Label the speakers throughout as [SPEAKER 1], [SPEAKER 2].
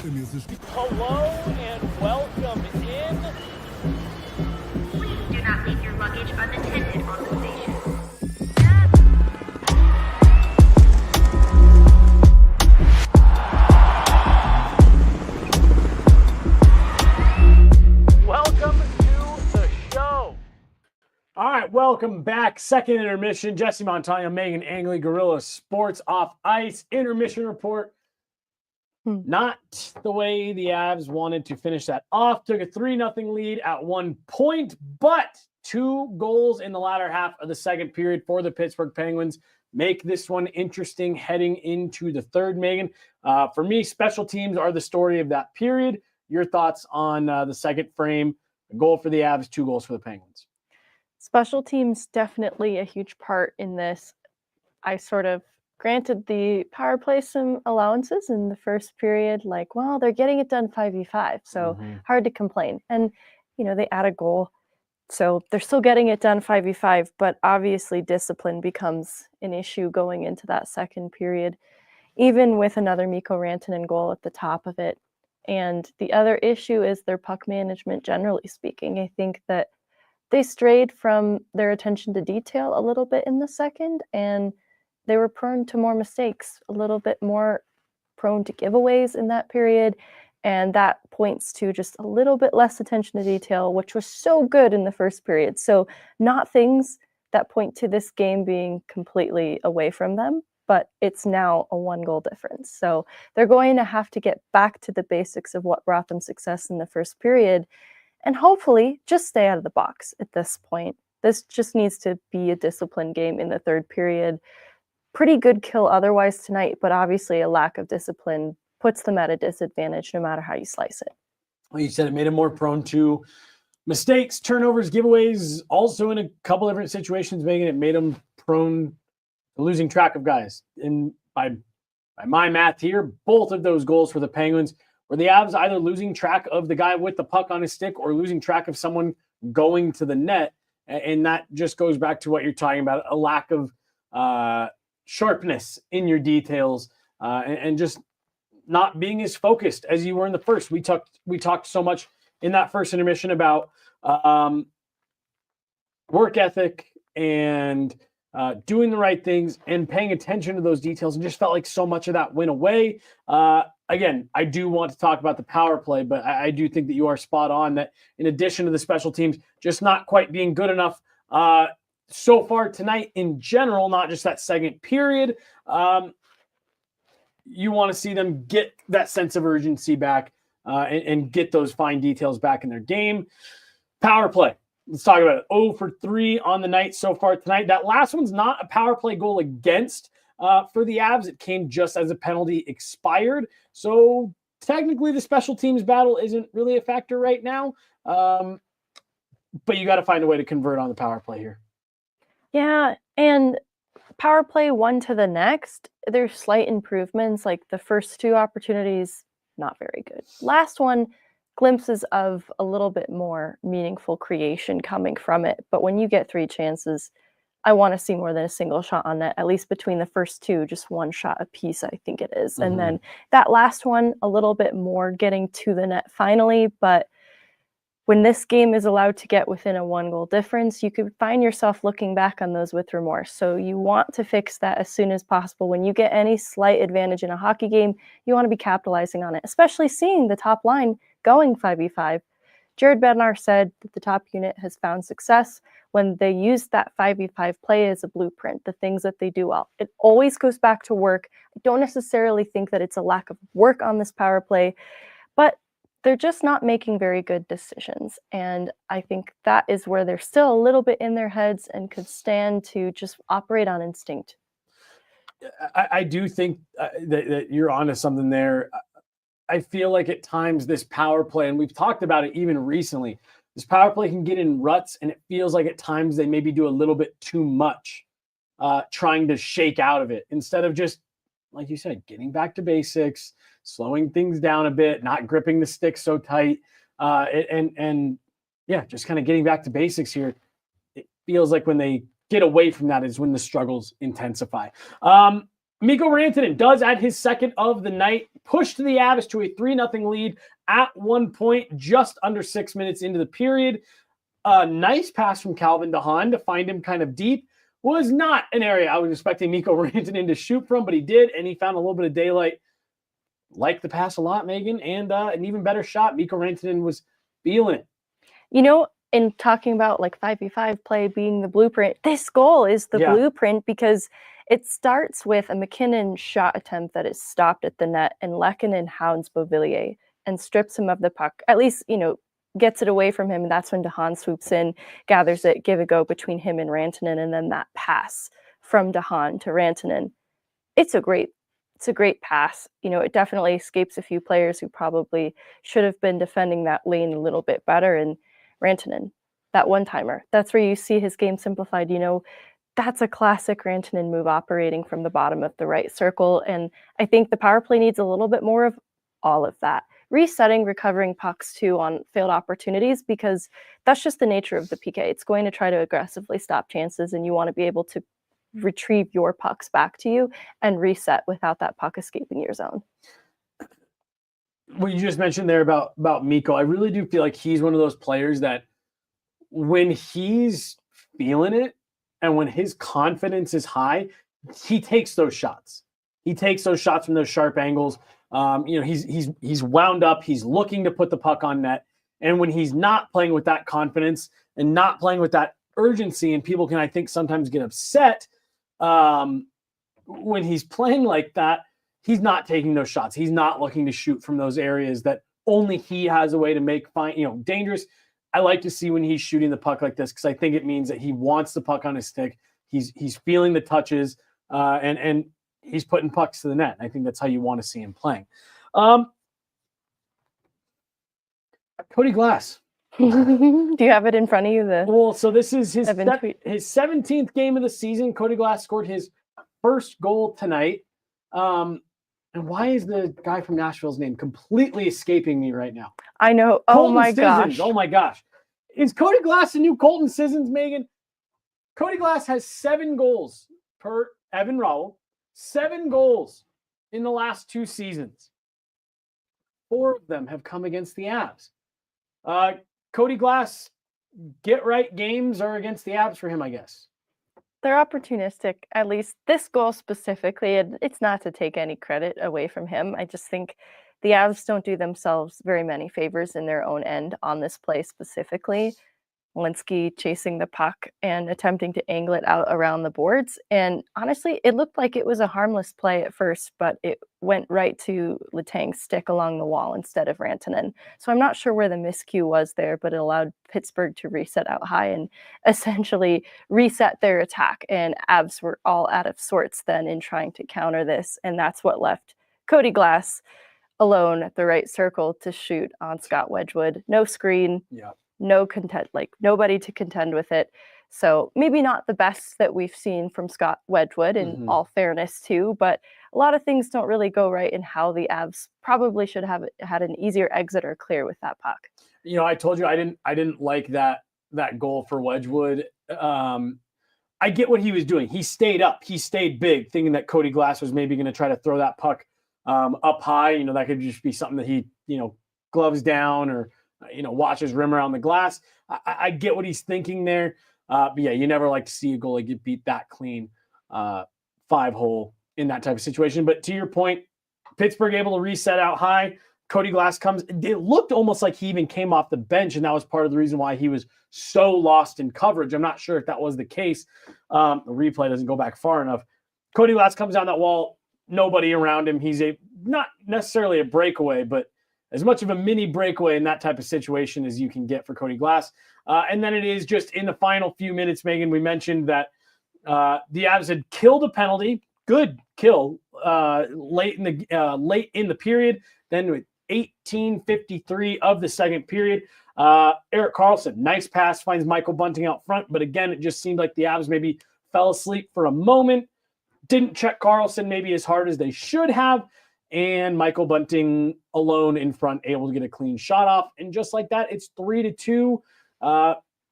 [SPEAKER 1] Hello and welcome in.
[SPEAKER 2] Please do not leave your luggage unattended on the station.
[SPEAKER 1] Welcome to the show.
[SPEAKER 3] All right, welcome back. Second intermission. Jesse Montano, Meghan Angley, Guerilla Sports Off Ice. Intermission report. Not the way the Avs wanted to finish that off. Took a 3-0 lead at one point, but 2 goals in the latter half of the second period for the Pittsburgh Penguins make this one interesting heading into the third, Megan. For me, special teams are the story of that period. Your thoughts on the second frame? A goal for the Avs, 2 goals for the Penguins.
[SPEAKER 4] Special teams definitely a huge part in this. I sort of granted the power play some allowances in the first period, like, well, they're getting it done 5v5, so hard to complain. And, you know, they add a goal, so they're still getting it done 5v5, but obviously discipline becomes an issue going into that second period, even with another Mikko Rantanen goal at the top of it. And the other issue is their puck management, generally speaking. I think that they strayed from their attention to detail a little bit in the second, and they were prone to more mistakes, a little bit more prone to giveaways in that period. And that points to just a little bit less attention to detail, which was so good in the first period. So not things that point to this game being completely away from them, but it's now a 1-goal difference. So they're going to have to get back to the basics of what brought them success in the first period and hopefully just stay out of the box at this point. This just needs to be a disciplined game in the third period. Pretty good kill otherwise tonight, but obviously a lack of discipline puts them at a disadvantage no matter how you slice it.
[SPEAKER 3] Well, you said it made them more prone to mistakes, turnovers, giveaways, also in a couple different situations, Megan, it made them prone to losing track of guys. And by my math here, both of those goals for the Penguins were the Avs either losing track of the guy with the puck on his stick or losing track of someone going to the net. And that just goes back to what you're talking about, a lack of sharpness in your details and just not being as focused as you were in the first. We talked so much in that first intermission about work ethic and doing the right things and paying attention to those details, and just felt like so much of that went away. Again, I do want to talk about the power play, but I do think that you are spot on that in addition to the special teams just not quite being good enough so far tonight in general, not just that second period. You want to see them get that sense of urgency back and get those fine details back in their game. Power play. Let's talk about it. 0 for 3 on the night so far tonight. That last one's not a power play goal against for the Avs. It came just as a penalty expired. So technically the special teams battle isn't really a factor right now. But you got to find a way to convert on the power play here.
[SPEAKER 4] Yeah, and power play one to the next, there's slight improvements. Like the first 2 opportunities, not very good. Last one, glimpses of a little bit more meaningful creation coming from it. But when you get 3 chances, I want to see more than a single shot on net, at least between the first 2, just 1 shot apiece, I think it is. And then that last one, a little bit more getting to the net finally. But when this game is allowed to get within a 1-goal difference, you could find yourself looking back on those with remorse. So you want to fix that as soon as possible. When you get any slight advantage in a hockey game, you want to be capitalizing on it, especially seeing the top line going 5v5. Jared Bednar said that the top unit has found success when they use that 5v5 play as a blueprint, the things that they do well. It always goes back to work. I don't necessarily think that it's a lack of work on this power play, but they're just not making very good decisions. And I think that is where they're still a little bit in their heads and could stand to just operate on instinct.
[SPEAKER 3] I do think that you're onto something there. I feel like at times this power play, and we've talked about it even recently, this power play can get in ruts, and it feels like at times they maybe do a little bit too much trying to shake out of it instead of just, like you said, getting back to basics, slowing things down a bit, not gripping the stick so tight, and just kind of getting back to basics here. It feels like when they get away from that is when the struggles intensify. Mikko Rantanen does add his second of the night, pushed the Avs to a 3-0 lead at one point, just under 6 minutes into the period. A nice pass from Calvin DeHaan to find him kind of deep. Was not an area I was expecting Mikko Rantanen to shoot from, but he did, and he found a little bit of daylight. Liked the pass a lot, Megan, and an even better shot. Mikko Rantanen was feeling it.
[SPEAKER 4] You know, in talking about like 5v5 play being the blueprint, this goal is the blueprint because it starts with a McKinnon shot attempt that is stopped at the net, and Lehkonen hounds Beauvillier and strips him of the puck. At least, gets it away from him, and that's when DeHaan swoops in, gathers it, give a go between him and Rantanen, and then that pass from DeHaan to Rantanen. It's a great pass. It definitely escapes a few players who probably should have been defending that lane a little bit better. And Rantanen, that one-timer, that's where you see his game simplified. That's a classic Rantanen move operating from the bottom of the right circle. And I think the power play needs a little bit more of all of that. Resetting, recovering pucks too on failed opportunities, because that's just the nature of the PK. It's going to try to aggressively stop chances, and you want to be able to retrieve your pucks back to you and reset without that puck escaping your zone.
[SPEAKER 3] What you just mentioned there about Mikko, I really do feel like he's one of those players that when he's feeling it and when his confidence is high, he takes those shots. He takes those shots from those sharp angles. He's wound up. He's looking to put the puck on net. And when he's not playing with that confidence and not playing with that urgency, and people can, I think, sometimes get upset when he's playing like that, he's not taking those shots. He's not looking to shoot from those areas that only he has a way to make dangerous. I like to see when he's shooting the puck like this, because I think it means that he wants the puck on his stick. He's feeling the touches, and he's putting pucks to the net. I think that's how you want to see him playing. Cody Glass.
[SPEAKER 4] Do you have it in front of you?
[SPEAKER 3] So this is his 17th game of the season. Cody Glass scored his first goal tonight. And why is the guy from Nashville's name completely escaping me right now?
[SPEAKER 4] I know.
[SPEAKER 3] Colton Sissons. Oh my gosh. Is Cody Glass the new Colton Sissons, Megan? Cody Glass has 7 goals per Evan Rowell. 7 goals in the last 2 seasons. 4 of them have come against the Avs. Cody Glass, get right games are against the Avs for him, I guess.
[SPEAKER 4] They're opportunistic, at least this goal specifically. And it's not to take any credit away from him. I just think the Avs don't do themselves very many favors in their own end on this play specifically. Linsky chasing the puck and attempting to angle it out around the boards. And honestly, it looked like it was a harmless play at first, but it went right to Letang's stick along the wall instead of Rantanen. So I'm not sure where the miscue was there, but it allowed Pittsburgh to reset out high and essentially reset their attack. And Avs were all out of sorts then in trying to counter this. And that's what left Cody Glass alone at the right circle to shoot on Scott Wedgwood. No screen.
[SPEAKER 3] Yeah.
[SPEAKER 4] No content, nobody to contend with it. So maybe not the best that we've seen from Scott Wedgwood in all fairness too, but a lot of things don't really go right in how the Avs probably should have had an easier exit or clear with that puck.
[SPEAKER 3] I told you I didn't like that goal for Wedgwood. I get what he was doing. He stayed up. He stayed big, thinking that Cody Glass was maybe going to try to throw that puck up high. That could just be something that he, gloves down or watches rim around the glass. I get what he's thinking there. But yeah, you never like to see a goalie get beat that clean 5-hole in that type of situation. But to your point, Pittsburgh able to reset out high. Cody Glass comes. It looked almost like he even came off the bench, and that was part of the reason why he was so lost in coverage. I'm not sure if that was the case. The replay doesn't go back far enough. Cody Glass comes down that wall. Nobody around him. He's not necessarily a breakaway, but as much of a mini breakaway in that type of situation as you can get for Cody Glass. And then it is just in the final few minutes, Megan, we mentioned that the Avs had killed a penalty. Good kill late in the period. Then with 18:53 of the second period, Erik Karlsson, nice pass, finds Michael Bunting out front. But again, it just seemed like the Avs maybe fell asleep for a moment. Didn't check Karlsson maybe as hard as they should have. And Michael Bunting alone in front, able to get a clean shot off. And just like that, it's 3-2.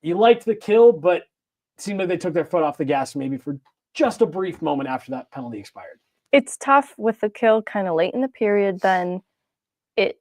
[SPEAKER 3] You liked the kill, but it seemed like they took their foot off the gas maybe for just a brief moment after that penalty expired.
[SPEAKER 4] It's tough with the kill kind of late in the period. Then it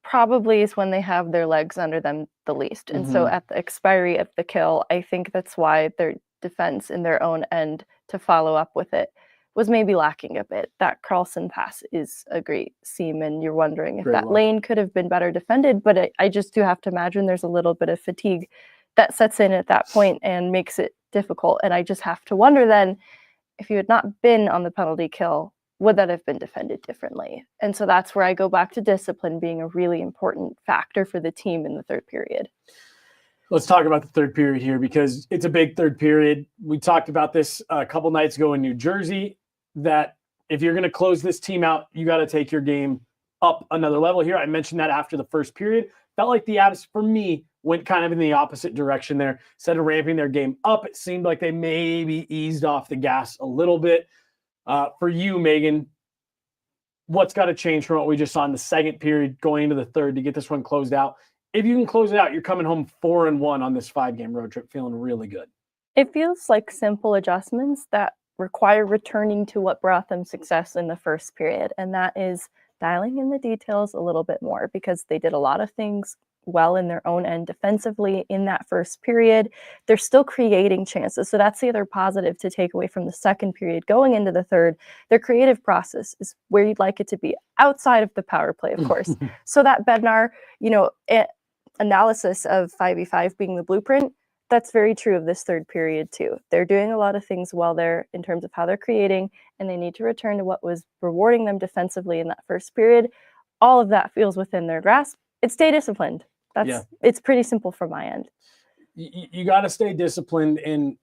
[SPEAKER 4] probably is when they have their legs under them the least. And so at the expiry of the kill, I think that's why their defense in their own end to follow up with it was maybe lacking a bit. That Carlson pass is a great seam, and you're wondering if that lane could have been better defended. But I just do have to imagine there's a little bit of fatigue that sets in at that point and makes it difficult. And I just have to wonder then, if you had not been on the penalty kill, would that have been defended differently? And so that's where I go back to discipline being a really important factor for the team in the third period.
[SPEAKER 3] Let's talk about the third period here, because it's a big third period. We talked about this a couple nights ago in New Jersey, that if you're going to close this team out, you got to take your game up another level here. I mentioned that after the first period. Felt like the Avs, for me, went kind of in the opposite direction there. Instead of ramping their game up, it seemed like they maybe eased off the gas a little bit. For you, Megan, what's got to change from what we just saw in the second period going into the third to get this one closed out? If you can close it out, you're coming home 4-1 on this 5-game road trip, feeling really good.
[SPEAKER 4] It feels like simple adjustments that require returning to what brought them success in the first period, and that is dialing in the details a little bit more, because they did a lot of things well in their own end defensively in that first period. They're still creating chances. So that's the other positive to take away from the second period going into the third. Their creative process is where you'd like it to be, outside of the power play, of course. So that Bednar, analysis of 5v5 being the blueprint, that's very true of this third period too. They're doing a lot of things well there in terms of how they're creating, and they need to return to what was rewarding them defensively in that first period. All of that feels within their grasp. It's stay disciplined. It's pretty simple from my end.
[SPEAKER 3] You got to stay disciplined, and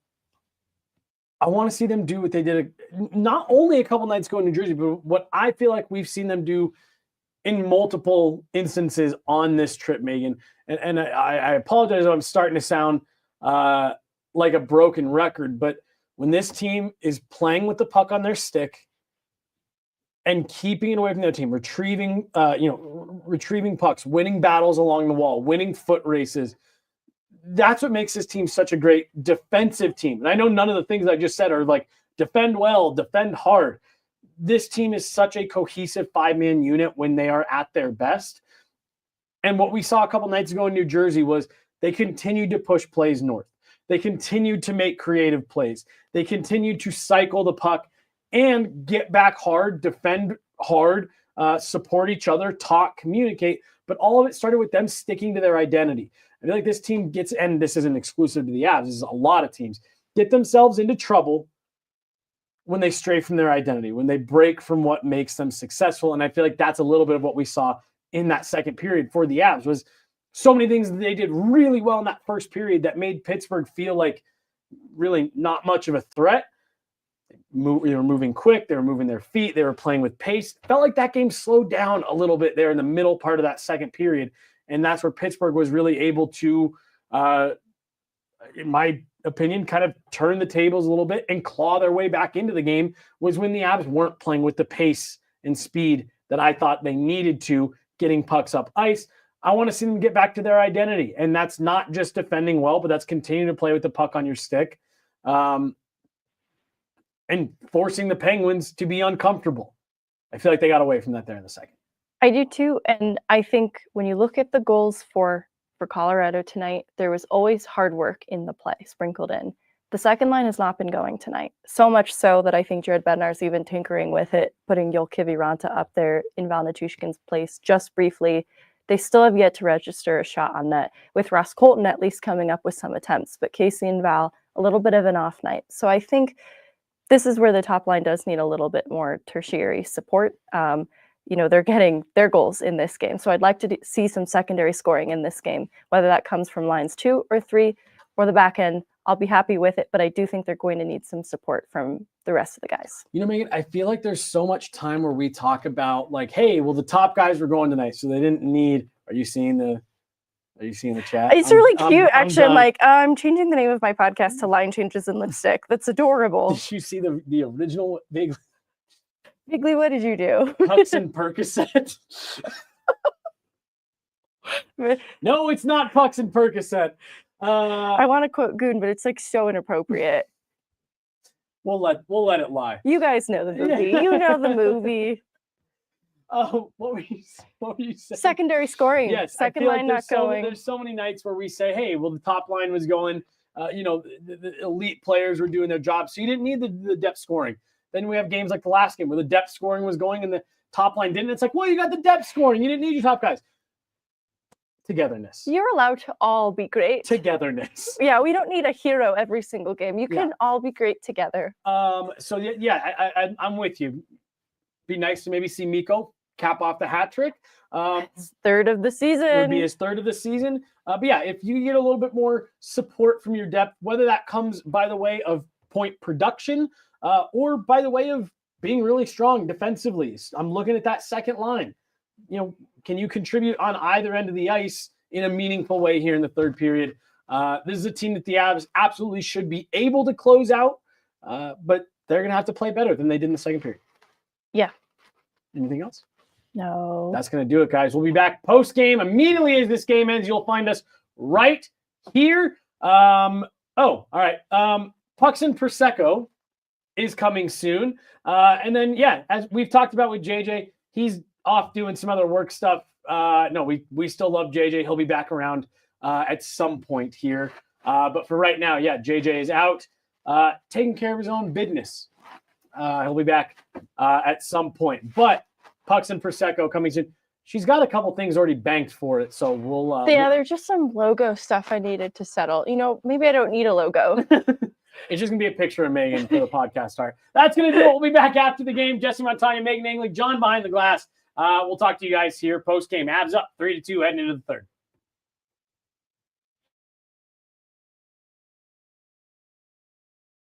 [SPEAKER 3] I want to see them do what they did not only a couple nights ago in New Jersey, but what I feel like we've seen them do in multiple instances on this trip, Megan. And I apologize if I'm starting to sound like a broken record, but when this team is playing with the puck on their stick and keeping it away from their team, retrieving pucks, winning battles along the wall, winning foot races, that's what makes this team such a great defensive team. And I know none of the things I just said are like defend well, defend hard. This team is such a cohesive 5-man unit when they are at their best. And what we saw a couple nights ago in New Jersey was they continued to push plays north. They continued to make creative plays. They continued to cycle the puck and get back hard, defend hard, support each other, talk, communicate. But all of it started with them sticking to their identity. I feel like this team gets, and this isn't exclusive to the Avs, this is a lot of teams, get themselves into trouble when they stray from their identity, when they break from what makes them successful. And I feel like that's a little bit of what we saw in that second period for the Avs, was so many things that they did really well in that first period that made Pittsburgh feel like really not much of a threat. They were moving quick. They were moving their feet. They were playing with pace. Felt like that game slowed down a little bit there in the middle part of that second period. And that's where Pittsburgh was really able to, in my opinion, kind of turn the tables a little bit and claw their way back into the game, was when the Avs weren't playing with the pace and speed that I thought they needed to, getting pucks up ice. I want to see them get back to their identity. And that's not just defending well, but that's continuing to play with the puck on your stick. And forcing the Penguins to be uncomfortable. I feel like they got away from that there in the second.
[SPEAKER 4] I do too. And I think when you look at the goals for Colorado tonight, there was always hard work in the play sprinkled in. The second line has not been going tonight. So much so that I think Jared Bednar's even tinkering with it, putting Mikko Rantanen up there in Val Nichushkin's place just briefly. They still have yet to register a shot on net, with Ross Colton at least coming up with some attempts, but Casey and Val, a little bit of an off night. So I think this is where the top line does need a little bit more tertiary support. They're getting their goals in this game. So I'd like to see some secondary scoring in this game, whether that comes from lines 2 or 3 or the back end. I'll be happy with it, but I do think they're going to need some support from the rest of the guys.
[SPEAKER 3] Megan, I feel like there's so much time where we talk about like, hey, well, the top guys were going tonight, so they didn't need. Are you seeing the chat?
[SPEAKER 4] It's really cute, actually. I'm changing the name of my podcast to Line Changes in Lipstick. That's adorable.
[SPEAKER 3] Did you see the original Bigly,
[SPEAKER 4] what did you do?
[SPEAKER 3] Pucks and Percocet. No, it's not Pucks and Percocet.
[SPEAKER 4] I want to quote Goon, but it's like so inappropriate.
[SPEAKER 3] We'll let it lie.
[SPEAKER 4] You guys know the movie. You know the movie.
[SPEAKER 3] Oh, what were you saying?
[SPEAKER 4] Secondary scoring.
[SPEAKER 3] Yes,
[SPEAKER 4] Second
[SPEAKER 3] I feel
[SPEAKER 4] line
[SPEAKER 3] like
[SPEAKER 4] not going.
[SPEAKER 3] There's so many nights where we say, hey, well, the top line was going. The elite players were doing their job, so you didn't need the depth scoring. Then we have games like the last game where the depth scoring was going and the top line didn't. It's like, well, you got the depth scoring. You didn't need your top guys. Togetherness.
[SPEAKER 4] You're allowed to all be great.
[SPEAKER 3] Togetherness.
[SPEAKER 4] Yeah, we don't need a hero every single game. You can all be great together.
[SPEAKER 3] So I'm with you. Be nice to maybe see Mikko cap off the hat trick.
[SPEAKER 4] It's third of the season.
[SPEAKER 3] It would be his third of the season. But yeah, if you get a little bit more support from your depth, whether that comes by the way of point production or by the way of being really strong defensively. I'm looking at that second line. Can you contribute on either end of the ice in a meaningful way here in the third period? This is a team that the Avs absolutely should be able to close out, but they're going to have to play better than they did in the second period.
[SPEAKER 4] Yeah.
[SPEAKER 3] Anything else?
[SPEAKER 4] No.
[SPEAKER 3] That's going to do it, guys. We'll be back post-game. Immediately as this game ends, you'll find us right here. All right. Pucks and Prosecco is coming soon. And then, as we've talked about with JJ, he's off doing some other work stuff. No, we still love JJ. He'll be back around at some point here. But for right now, JJ is out taking care of his own business. He'll be back at some point. But Pucks and Prosecco coming soon. She's got a couple things already banked for it, so we'll.
[SPEAKER 4] There's just some logo stuff I needed to settle. Maybe I don't need a logo.
[SPEAKER 3] It's just gonna be a picture of Megan for the podcast start. That's gonna do it. We'll be back after the game. Jesse Montano, Meghan Angley, John behind the glass. We'll talk to you guys here post game. Avs up 3-2 heading into the third.